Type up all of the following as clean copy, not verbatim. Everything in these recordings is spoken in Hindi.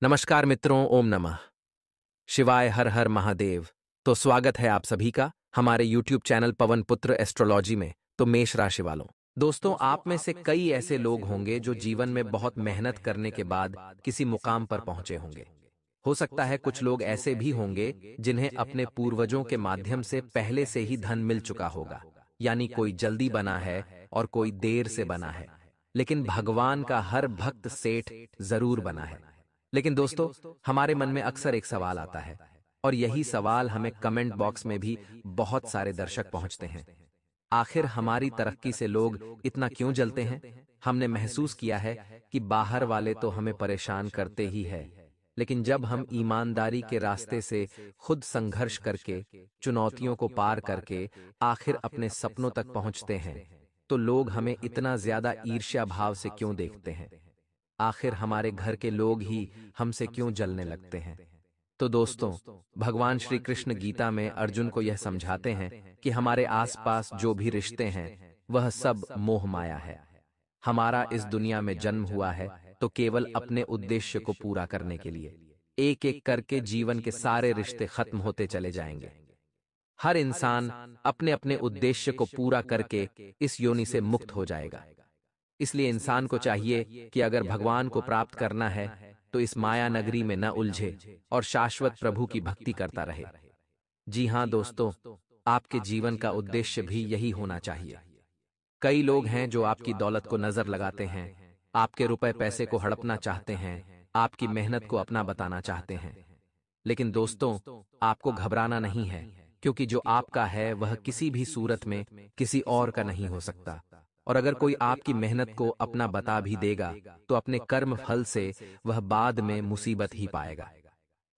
नमस्कार मित्रों, ओम नमः शिवाय, हर हर महादेव। तो स्वागत है आप सभी का हमारे YouTube चैनल पवन पुत्र एस्ट्रोलॉजी में। तो मेष राशि वालों, दोस्तों, आप में से कई ऐसे लोग होंगे जो जीवन में बहुत मेहनत करने के बाद किसी मुकाम पर पहुंचे होंगे। हो सकता है कुछ लोग ऐसे भी होंगे जिन्हें अपने पूर्वजों के माध्यम से पहले से ही धन मिल चुका होगा, यानी कोई जल्दी बना है और कोई देर से बना है, लेकिन भगवान का हर भक्त सेठ जरूर बना है। लेकिन दोस्तों, हमारे मन में अक्सर एक सवाल आता है, और यही सवाल हमें कमेंट बॉक्स में भी बहुत सारे दर्शक पहुंचते हैं। आखिर हमारी तरक्की से लोग इतना क्यों जलते हैं? हमने महसूस किया है कि बाहर वाले तो हमें परेशान करते ही है, लेकिन जब हम ईमानदारी के रास्ते से खुद संघर्ष करके, चुनौतियों को पार करके आखिर अपने सपनों तक पहुंचते हैं, तो लोग हमें इतना ज्यादा ईर्ष्या भाव से क्यों देखते हैं? आखिर हमारे घर के लोग ही हमसे क्यों जलने लगते हैं? तो दोस्तों, भगवान श्री कृष्ण गीता में अर्जुन को यह समझाते हैं कि हमारे आसपास जो भी रिश्ते हैं वह सब मोह माया है। हमारा इस दुनिया में जन्म हुआ है तो केवल अपने उद्देश्य को पूरा करने के लिए। एक एक करके जीवन के सारे रिश्ते खत्म होते चले जाएंगे। हर इंसान अपने अपने उद्देश्य को पूरा करके इस योनि से मुक्त हो जाएगा। इसलिए इंसान को चाहिए कि अगर भगवान को प्राप्त करना है तो इस माया नगरी में न उलझे और शाश्वत प्रभु की भक्ति करता रहे। जी हाँ दोस्तों, आपके जीवन का उद्देश्य भी यही होना चाहिए। कई लोग हैं जो आपकी दौलत को नजर लगाते हैं, आपके रुपए पैसे को हड़पना चाहते हैं, आपकी मेहनत को अपना बताना चाहते हैं। लेकिन दोस्तों, आपको घबराना नहीं है, क्योंकि जो आपका है वह किसी भी सूरत में किसी और का नहीं हो सकता। और अगर कोई आपकी मेहनत को अपना बता भी देगा तो अपने कर्म फल से वह बाद में मुसीबत ही पाएगा।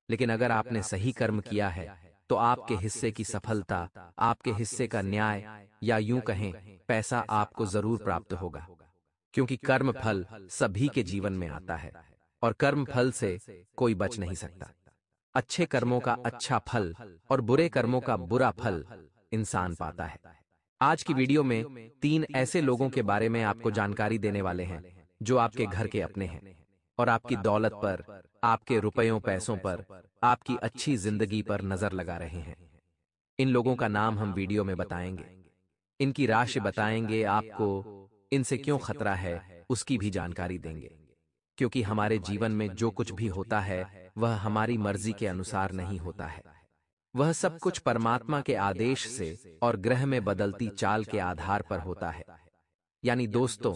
लेकिन अगर आपने सही कर्म किया है तो आपके हिस्से की सफलता, आपके हिस्से का न्याय, या यूं कहें पैसा आपको जरूर प्राप्त होगा। क्योंकि कर्म फल सभी के जीवन में आता है और कर्म फल से कोई बच नहीं सकता। अच्छे कर्मों का अच्छा फल और बुरे कर्मों का बुरा फल इंसान पाता है। आज की वीडियो में 3 ऐसे लोगों के बारे में आपको जानकारी देने वाले हैं जो आपके घर के अपने हैं और आपकी दौलत पर, आपके रुपयों पैसों पर, आपकी अच्छी जिंदगी पर नजर लगा रहे हैं। इन लोगों का नाम हम वीडियो में बताएंगे, इनकी राशि बताएंगे, आपको इनसे क्यों खतरा है उसकी भी जानकारी देंगे। क्योंकि हमारे जीवन में जो कुछ भी होता है वह हमारी मर्जी के अनुसार नहीं होता है। वह सब कुछ परमात्मा के आदेश से और ग्रह में बदलती चाल के आधार पर होता है। यानी दोस्तों,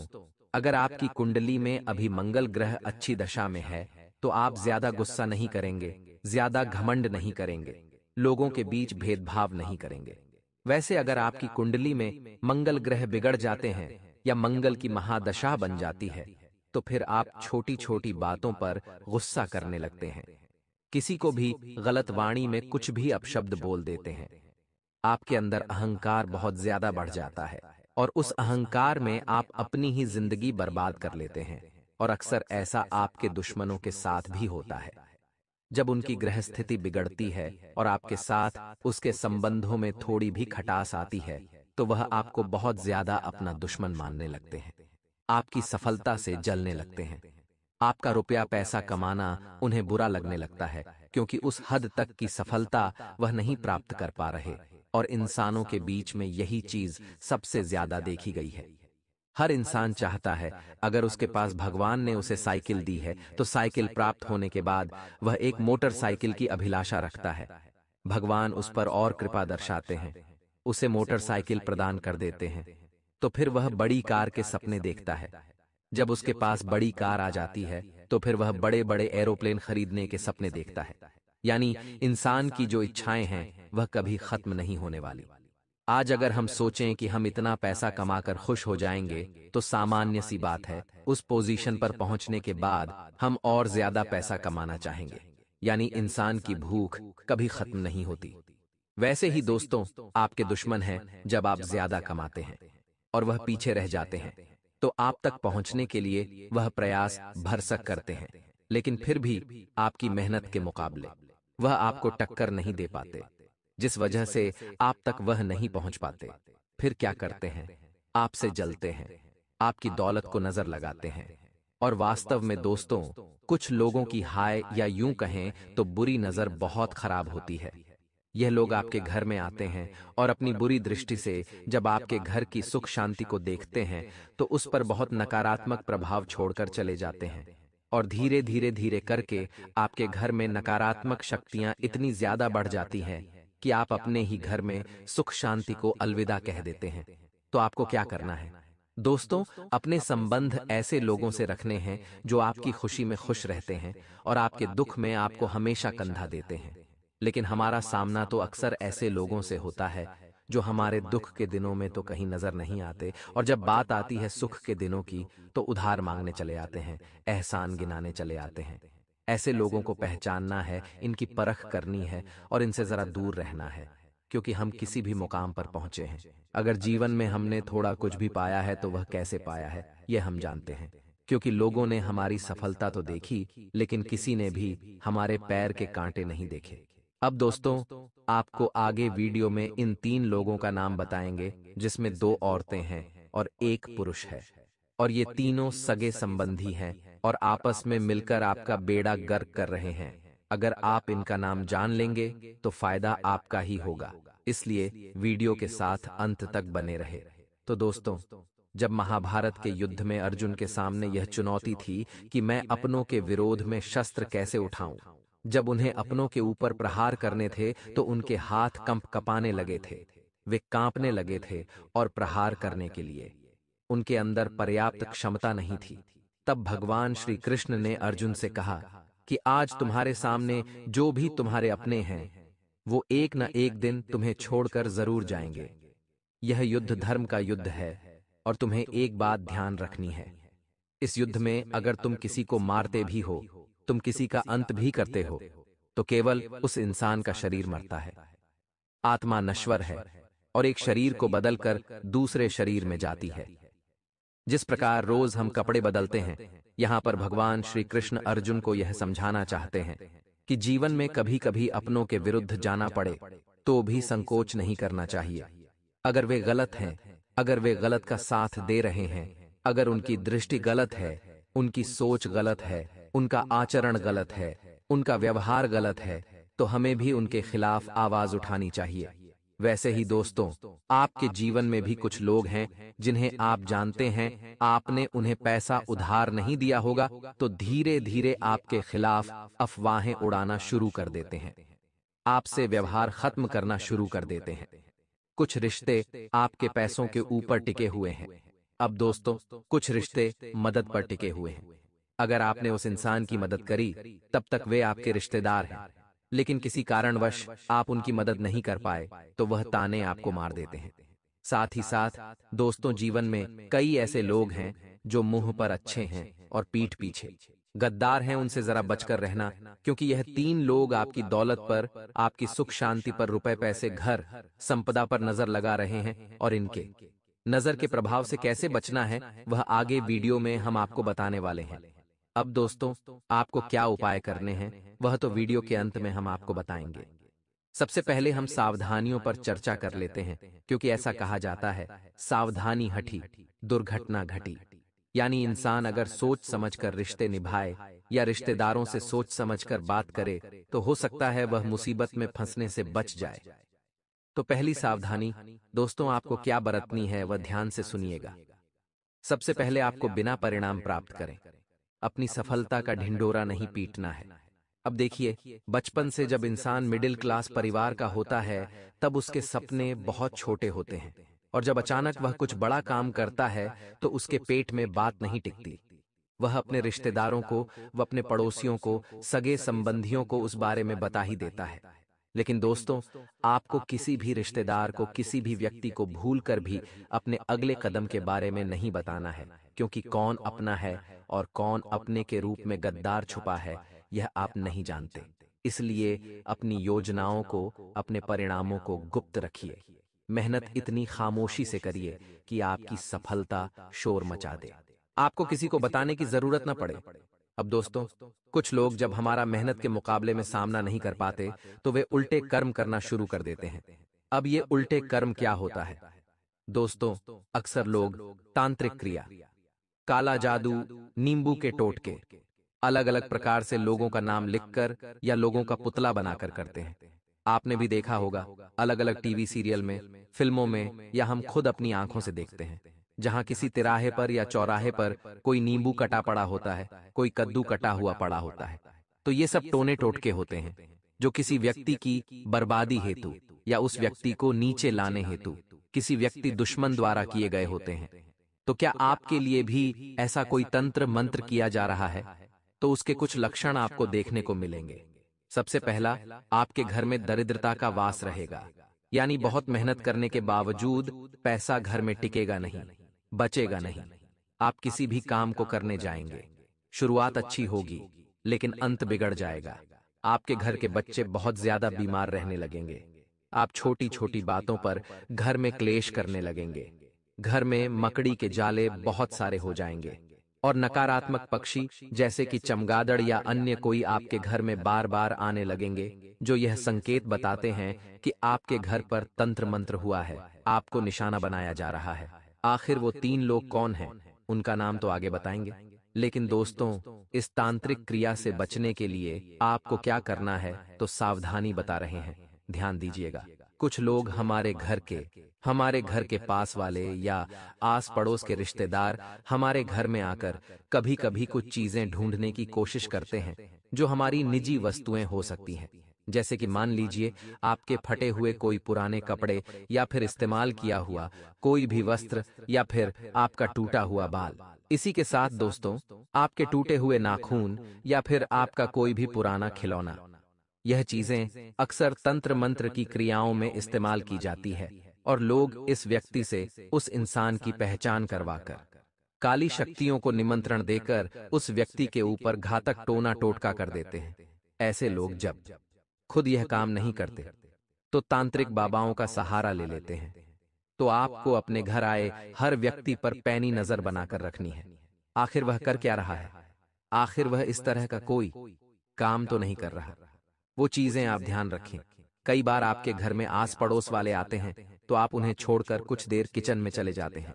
अगर आपकी कुंडली में अभी मंगल ग्रह अच्छी दशा में है तो आप ज्यादा गुस्सा नहीं करेंगे, ज्यादा घमंड नहीं करेंगे, लोगों के बीच भेदभाव नहीं करेंगे। वैसे अगर आपकी कुंडली में मंगल ग्रह बिगड़ जाते हैं या मंगल की महादशा बन जाती है तो फिर आप छोटी छोटी बातों पर गुस्सा करने लगते हैं, किसी को भी गलत वाणी में कुछ भी अपशब्द बोल देते हैं। आपके अंदर अहंकार बहुत ज्यादा बढ़ जाता है और उस अहंकार में आप अपनी ही जिंदगी बर्बाद कर लेते हैं। और अक्सर ऐसा आपके दुश्मनों के साथ भी होता है। जब उनकी ग्रह स्थिति बिगड़ती है और आपके साथ उसके संबंधों में थोड़ी भी खटास आती है तो वह आपको बहुत ज्यादा अपना दुश्मन मानने लगते हैं, आपकी सफलता से जलने लगते हैं। आपका रुपया पैसा कमाना उन्हें बुरा लगने लगता है, क्योंकि उस हद तक की सफलता वह नहीं प्राप्त कर पा रहे। और इंसानों के बीच में यही चीज सबसे ज्यादा देखी गई है। हर इंसान चाहता है अगर उसके पास भगवान ने उसे साइकिल दी है तो साइकिल प्राप्त होने के बाद वह एक मोटरसाइकिल की अभिलाषा रखता है। भगवान उस पर और कृपा दर्शाते हैं, उसे मोटरसाइकिल प्रदान कर देते हैं, तो फिर वह बड़ी कार के सपने देखता है। जब उसके पास बड़ी कार आ जाती है तो फिर वह बड़े बड़े एरोप्लेन खरीदने के सपने देखता है। यानी इंसान की जो इच्छाएं हैं वह कभी खत्म नहीं होने वाली। आज अगर हम सोचें कि हम इतना पैसा कमाकर खुश हो जाएंगे तो सामान्य सी बात है, उस पोजीशन पर पहुंचने के बाद हम और ज्यादा पैसा कमाना चाहेंगे। यानी इंसान की भूख कभी खत्म नहीं होती। वैसे ही दोस्तों, आपके दुश्मन हैं जब आप ज्यादा कमाते हैं और वह पीछे रह जाते हैं तो आप तक पहुंचने के लिए वह प्रयास भरसक करते हैं, लेकिन फिर भी आपकी मेहनत के मुकाबले वह आपको टक्कर नहीं दे पाते, जिस वजह से आप तक वह नहीं पहुंच पाते। फिर क्या करते हैं? आपसे जलते हैं, आपकी दौलत को नजर लगाते हैं, और वास्तव में दोस्तों, कुछ लोगों की हाय या यूं कहें तो बुरी नजर बहुत खराब होती है। यह लोग आपके घर में आते हैं और अपनी बुरी दृष्टि से जब आपके घर की सुख शांति को देखते हैं तो उस पर बहुत नकारात्मक प्रभाव छोड़कर चले जाते हैं। और धीरे धीरे धीरे करके आपके घर में नकारात्मक शक्तियां इतनी ज्यादा बढ़ जाती हैं कि आप अपने ही घर में सुख शांति को अलविदा कह देते हैं। तो आपको क्या करना है दोस्तों? अपने संबंध ऐसे लोगों से रखने हैं जो आपकी खुशी में खुश रहते हैं और आपके दुख में आपको हमेशा कंधा देते हैं। लेकिन हमारा सामना तो अक्सर ऐसे लोगों से होता है जो हमारे दुख के दिनों में तो कहीं नजर नहीं आते, और जब बात आती है सुख के दिनों की तो उधार मांगने चले आते हैं, एहसान गिनाने चले आते हैं। ऐसे लोगों को पहचानना है, इनकी परख करनी है और इनसे जरा दूर रहना है, क्योंकि हम किसी भी मुकाम पर पहुंचे हैं। अगर जीवन में हमने थोड़ा कुछ भी पाया है तो वह कैसे पाया है यह हम जानते हैं, क्योंकि लोगों ने हमारी सफलता तो देखी लेकिन किसी ने भी हमारे पैर के कांटे नहीं देखे। अब दोस्तों, आपको आगे वीडियो में इन 3 लोगों का नाम बताएंगे जिसमें 2 औरतें हैं और 1 पुरुष है, और ये तीनों सगे संबंधी हैं और आपस में मिलकर आपका बेड़ा गर्क कर रहे हैं। अगर आप इनका नाम जान लेंगे तो फायदा आपका ही होगा, इसलिए वीडियो के साथ अंत तक बने रहे। तो दोस्तों, जब महाभारत के युद्ध में अर्जुन के सामने यह चुनौती थी कि मैं अपनों के विरोध में शस्त्र कैसे उठाऊं, जब उन्हें अपनों के ऊपर प्रहार करने थे तो उनके हाथ कंप कपाने लगे थे, वे कांपने लगे थे और प्रहार करने के लिए उनके अंदर पर्याप्त क्षमता नहीं थी। तब भगवान श्री कृष्ण ने अर्जुन से कहा कि आज तुम्हारे सामने जो भी तुम्हारे अपने हैं वो एक न एक दिन तुम्हें छोड़कर जरूर जाएंगे। यह युद्ध धर्म का युद्ध है और तुम्हें एक बात ध्यान रखनी है, इस युद्ध में अगर तुम किसी को मारते भी हो, तुम किसी का अंत भी करते हो, तो केवल उस इंसान का शरीर मरता है। आत्मा नश्वर है और एक शरीर को बदलकर दूसरे शरीर में जाती है। जिस प्रकार रोज हम कपड़े बदलते हैं, यहाँ पर भगवान श्री कृष्ण अर्जुन को यह समझाना चाहते हैं कि जीवन में कभी कभी अपनों के विरुद्ध जाना पड़े तो भी संकोच नहीं करना चाहिए। अगर वे गलत हैं, अगर वे गलत का साथ दे रहे हैं, अगर उनकी दृष्टि गलत है, उनकी सोच गलत है, उनका आचरण गलत है, उनका व्यवहार गलत है, तो हमें भी उनके खिलाफ आवाज उठानी चाहिए। वैसे ही दोस्तों, आपके जीवन में भी कुछ लोग हैं जिन्हें आप जानते हैं, आपने उन्हें पैसा उधार नहीं दिया होगा तो धीरे धीरे आपके खिलाफ अफवाहें उड़ाना शुरू कर देते हैं, आपसे व्यवहार खत्म करना शुरू कर देते हैं। कुछ रिश्ते आपके पैसों के ऊपर टिके हुए हैं। अब दोस्तों, कुछ रिश्ते मदद पर टिके हुए हैं। अगर आपने उस इंसान की मदद करी तब तक वे आपके रिश्तेदार हैं, लेकिन किसी कारणवश आप उनकी मदद नहीं कर पाए तो वह ताने आपको मार देते हैं। साथ ही साथ दोस्तों, जीवन में कई ऐसे लोग हैं जो मुंह पर अच्छे हैं और पीठ पीछे गद्दार हैं, उनसे जरा बचकर रहना, क्योंकि यह 3 लोग आपकी दौलत पर, आपकी सुख शांति पर, रुपए पैसे घर संपदा पर नजर लगा रहे हैं, और इनके नजर के प्रभाव से कैसे बचना है वह आगे वीडियो में हम आपको बताने वाले हैं। अब दोस्तों, आपको क्या उपाय करने हैं वह तो वीडियो के अंत में हम आपको बताएंगे। सबसे पहले हम सावधानियों पर चर्चा कर लेते हैं, क्योंकि ऐसा कहा जाता है, सावधानी हटी दुर्घटना घटी। यानी इंसान अगर सोच समझकर रिश्ते निभाए या रिश्तेदारों से सोच समझकर बात करे तो हो सकता है वह मुसीबत में फंसने से बच जाए। तो पहली सावधानी दोस्तों आपको क्या बरतनी है वह ध्यान से सुनिएगा। सबसे पहले आपको बिना परिणाम प्राप्त करें अपनी सफलता का ढिंढोरा नहीं पीटना है। अब देखिए, बचपन से जब इंसान मिडिल क्लास परिवार का होता है तब उसके सपने बहुत छोटे होते हैं, और जब अचानक वह कुछ बड़ा काम करता है तो उसके पेट में बात नहीं टिकती। वह अपने रिश्तेदारों को, वह अपने पड़ोसियों को, सगे संबंधियों को उस बारे में बता ही देता है। लेकिन दोस्तों, आपको किसी भी रिश्तेदार को, किसी भी व्यक्ति को भूल कर भी अपने अगले कदम के बारे में नहीं बताना है, क्योंकि कौन अपना है और कौन अपने के रूप में गद्दार छुपा है यह आप नहीं जानते। इसलिए अपनी योजनाओं को, अपने परिणामों को गुप्त रखिए। मेहनत इतनी खामोशी से करिए कि आपकी सफलता शोर मचा दे, आपको किसी को बताने की जरूरत न पड़े। अब दोस्तों, कुछ लोग जब हमारा मेहनत के मुकाबले में सामना नहीं कर पाते तो वे उल्टे कर्म करना शुरू कर देते हैं। अब ये उल्टे कर्म क्या होता है दोस्तों? अक्सर लोग तांत्रिक क्रिया काला जादू, नींबू के टोटके, अलग अलग प्रकार से लोगों का नाम लिखकर या लोगों का पुतला बनाकर करते हैं। आपने भी देखा होगा, अलग अलग टीवी सीरियल में, फिल्मों में, या हम खुद अपनी आंखों से देखते हैं, जहां किसी तिराहे पर या चौराहे पर कोई नींबू कटा पड़ा होता है, कोई कद्दू कटा हुआ पड़ा होता है। तो ये सब टोने टोटके होते हैं, जो किसी व्यक्ति की बर्बादी हेतु या उस व्यक्ति को नीचे लाने हेतु किसी व्यक्ति दुश्मन द्वारा किए गए होते हैं। तो क्या आपके लिए भी ऐसा कोई तंत्र मंत्र किया जा रहा है? तो उसके कुछ लक्षण आपको देखने को मिलेंगे। सबसे पहला, आपके घर में दरिद्रता का वास रहेगा, यानी बहुत मेहनत करने के बावजूद पैसा घर में टिकेगा नहीं, बचेगा नहीं। आप किसी भी काम को करने जाएंगे, शुरुआत अच्छी होगी, लेकिन अंत बिगड़ जाएगा। आपके घर के बच्चे बहुत ज्यादा बीमार रहने लगेंगे। आप छोटी छोटी बातों पर घर में क्लेश करने लगेंगे। घर में मकड़ी के जाले बहुत सारे हो जाएंगे और नकारात्मक पक्षी जैसे कि चमगादड़ या अन्य कोई आपके घर में बार बार आने लगेंगे, जो यह संकेत बताते हैं कि आपके घर पर तंत्र मंत्र हुआ है, आपको निशाना बनाया जा रहा है। आखिर वो 3 लोग कौन हैं, उनका नाम तो आगे बताएंगे, लेकिन दोस्तों, इस तांत्रिक क्रिया से बचने के लिए आपको क्या करना है तो सावधानी बता रहे हैं, ध्यान दीजिएगा। कुछ लोग हमारे घर के पास वाले या आस पड़ोस के रिश्तेदार हमारे घर में आकर कभी कभी कुछ चीजें ढूंढने की कोशिश करते हैं, जो हमारी निजी वस्तुएं हो सकती हैं। जैसे कि मान लीजिए आपके फटे हुए कोई पुराने कपड़े, या फिर इस्तेमाल किया हुआ कोई भी वस्त्र, या फिर आपका टूटा हुआ बाल। इसी के साथ दोस्तों, आपके टूटे हुए नाखून, या फिर आपका कोई भी पुराना खिलौना। यह चीजें अक्सर तंत्र मंत्र की क्रियाओं में इस्तेमाल की जाती है और लोग इस व्यक्ति से उस इंसान की पहचान करवाकर काली शक्तियों को निमंत्रण देकर उस व्यक्ति के ऊपर घातक टोना टोटका कर देते हैं। ऐसे लोग जब खुद यह काम नहीं करते तो तांत्रिक बाबाओं का सहारा ले लेते हैं। तो आपको अपने घर आए हर व्यक्ति पर पैनी नजर बनाकर रखनी है। आखिर वह कर क्या रहा है? आखिर वह इस तरह का कोई काम तो नहीं कर रहा। वो चीजें आप ध्यान रखें। कई बार आपके घर में आस पड़ोस वाले आते हैं तो आप उन्हें छोड़कर कुछ देर किचन में चले जाते हैं,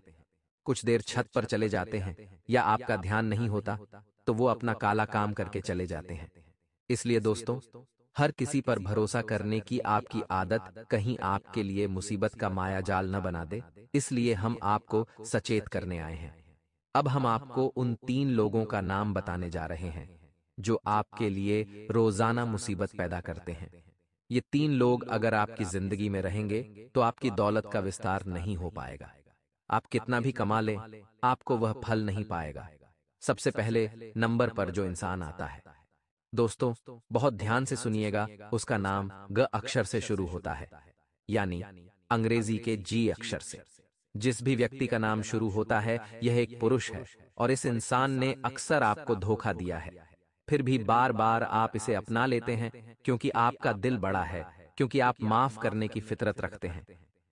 कुछ देर छत पर चले जाते हैं, या आपका ध्यान नहीं होता तो वो अपना काला काम करके चले जाते हैं। इसलिए दोस्तों, हर किसी पर भरोसा करने की आपकी आदत कहीं आपके लिए मुसीबत का माया जाल न बना दे, इसलिए हम आपको सचेत करने आए हैं। अब हम आपको उन 3 लोगों का नाम बताने जा रहे हैं जो आपके लिए रोजाना मुसीबत पैदा करते हैं। ये 3 लोग अगर आपकी जिंदगी में रहेंगे तो आपकी दौलत का विस्तार नहीं हो पाएगा। आप कितना भी कमा लें, आपको वह फल नहीं पाएगा। सबसे पहले नंबर पर जो इंसान आता है, दोस्तों बहुत ध्यान से सुनिएगा, उसका नाम ग अक्षर से शुरू होता है, यानी अंग्रेजी के जी अक्षर से। जिस भी व्यक्ति का नाम शुरू होता है, यह एक पुरुष है और इस इंसान ने अक्सर आपको धोखा दिया है। फिर भी बार बार आप इसे अपना लेते हैं क्योंकि आपका दिल बड़ा है, क्योंकि आप माफ करने की फितरत रखते हैं।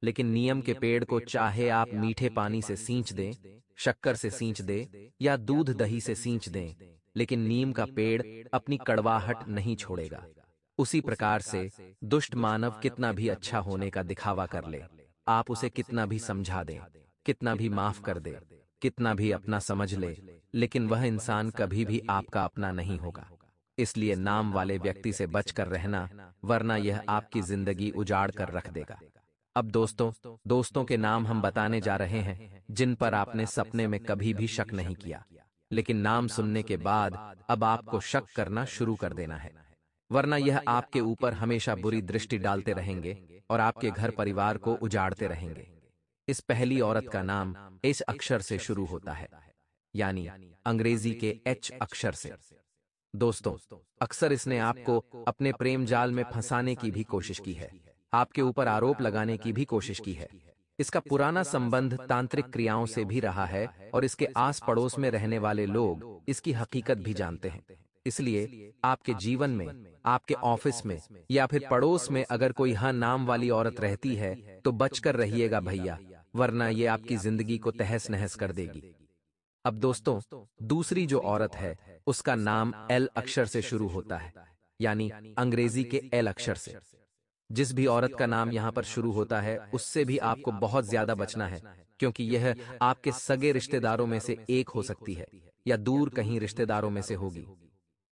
लेकिन नियम के पेड़ को चाहे आप मीठे पानी से सींच दें, शक्कर से सींच दें, या दूध दही से सींच दें, लेकिन नीम का पेड़ अपनी कड़वाहट नहीं छोड़ेगा। उसी प्रकार से दुष्ट मानव कितना भी अच्छा होने का दिखावा कर ले, आप उसे कितना भी समझा दें, कितना भी माफ कर दे, कितना भी अपना समझ ले, लेकिन वह इंसान कभी भी आपका अपना नहीं होगा। इसलिए नाम वाले व्यक्ति से बचकर रहना, वरना यह आपकी जिंदगी उजाड़ कर रख देगा। अब दोस्तों के नाम हम बताने जा रहे हैं जिन पर आपने सपने में कभी भी शक नहीं किया, लेकिन नाम सुनने के बाद अब आपको शक करना शुरू कर देना है, वरना यह आपके ऊपर हमेशा बुरी दृष्टि डालते रहेंगे और आपके घर परिवार को उजाड़ते रहेंगे। इस पहली औरत का नाम इस अक्षर से शुरू होता है, यानी अंग्रेजी के एच अक्षर से। दोस्तों, अक्सर इसने आपको अपने प्रेम जाल में फंसाने की भी कोशिश की है, आपके ऊपर आरोप लगाने की भी कोशिश की है। इसका पुराना संबंध तांत्रिक क्रियाओं से भी रहा है और इसके आस पड़ोस में रहने वाले लोग इसकी हकीकत भी जानते हैं। इसलिए आपके जीवन में, आपके ऑफिस में, या फिर पड़ोस में अगर कोई हाँ नाम वाली औरत रहती है तो बचकर रहिएगा भैया, वरना ये आपकी जिंदगी को तहस नहस कर देगी। अब दोस्तों, दूसरी जो औरत है उसका नाम एल अक्षर से शुरू होता है, यानी अंग्रेजी के एल अक्षर से। जिस भी औरत का नाम यहाँ पर शुरू होता है उससे भी आपको बहुत ज्यादा बचना है, क्योंकि यह आपके सगे रिश्तेदारों में से एक हो सकती है या दूर कहीं रिश्तेदारों में से होगी।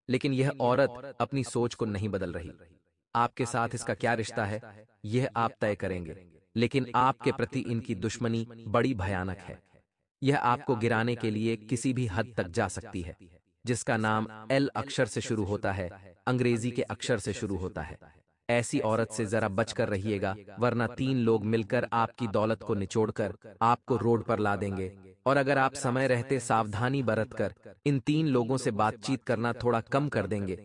लेकिन यह औरत अपनी सोच को नहीं बदल रही। आपके साथ इसका क्या रिश्ता है, यह आप तय करेंगे, लेकिन आपके प्रति इनकी दुश्मनी बड़ी भयानक है। यह आपको गिराने के लिए किसी भी हद तक जा सकती है। जिसका नाम एल अक्षर से शुरू होता है, अंग्रेजी के अक्षर से शुरू होता है। ऐसी औरत से जरा बचकर रहिएगा, वरना 3 लोग मिलकर आपकी दौलत को निचोड़कर आपको रोड पर ला देंगे। और अगर आप समय रहते सावधानी बरतकर इन 3 लोगों से बातचीत करना थोड़ा कम कर देंगे,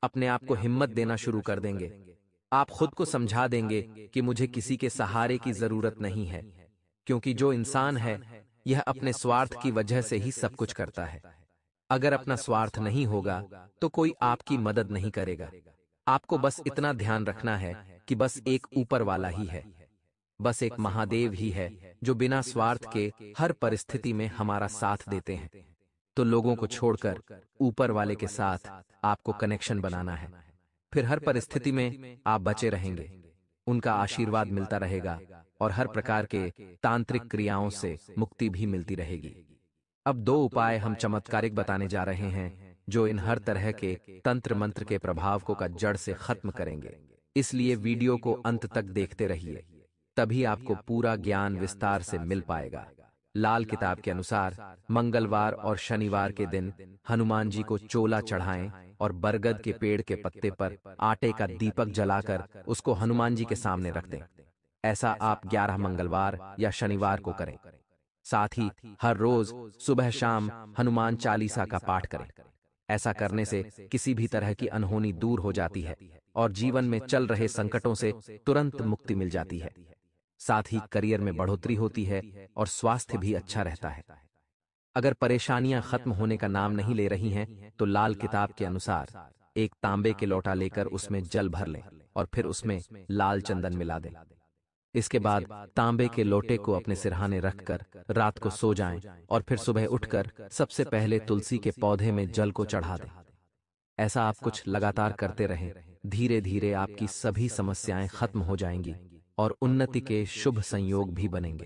अपने आप को हिम्मत देना शुरू कर देंगे, आप खुद को समझा देंगे कि मुझे किसी के सहारे की जरूरत नहीं है, क्योंकि जो इंसान है यह अपने स्वार्थ की वजह से ही सब कुछ करता है। अगर अपना स्वार्थ नहीं होगा तो कोई आपकी मदद नहीं करेगा। आपको बस इतना ध्यान रखना है कि बस एक ऊपर वाला ही है, बस एक महादेव ही है जो बिना स्वार्थ के हर परिस्थिति में हमारा साथ देते हैं। तो लोगों को छोड़कर ऊपर वाले के साथ आपको कनेक्शन बनाना है, फिर हर परिस्थिति में आप बचे रहेंगे, उनका आशीर्वाद मिलता रहेगा और हर प्रकार के तांत्रिक क्रियाओं से मुक्ति भी मिलती रहेगी। अब 2 उपाय हम चमत्कारिक बताने जा रहे हैं जो इन हर तरह के तंत्र मंत्र के प्रभाव को का जड़ से खत्म करेंगे। इसलिए वीडियो को अंत तक देखते रहिए, तभी आपको पूरा ज्ञान विस्तार से मिल पाएगा। लाल किताब के अनुसार मंगलवार और शनिवार के दिन हनुमान जी को चोला चढ़ाएं और बरगद के पेड़ के पत्ते पर आटे का दीपक जलाकर उसको हनुमान जी के सामने रख दें। ऐसा आप 11 मंगलवार या शनिवार को करें। साथ ही हर रोज सुबह शाम हनुमान चालीसा का पाठ करें। ऐसा करने से किसी भी तरह की अनहोनी दूर हो जाती है और जीवन में चल रहे संकटों से तुरंत मुक्ति मिल जाती है। साथ ही करियर में बढ़ोतरी होती है और स्वास्थ्य भी अच्छा रहता है। अगर परेशानियां खत्म होने का नाम नहीं ले रही हैं, तो लाल किताब के अनुसार एक तांबे के लोटा लेकर उसमें जल भर लें और फिर उसमें लाल चंदन मिला दें। इसके बाद तांबे के लोटे को अपने सिरहाने रखकर रात को सो जाएं और फिर सुबह उठकर सबसे पहले तुलसी के पौधे में जल को चढ़ा दें। ऐसा आप कुछ लगातार करते रहें, धीरे धीरे आपकी सभी समस्याएं खत्म हो जाएंगी और उन्नति के शुभ संयोग भी बनेंगे।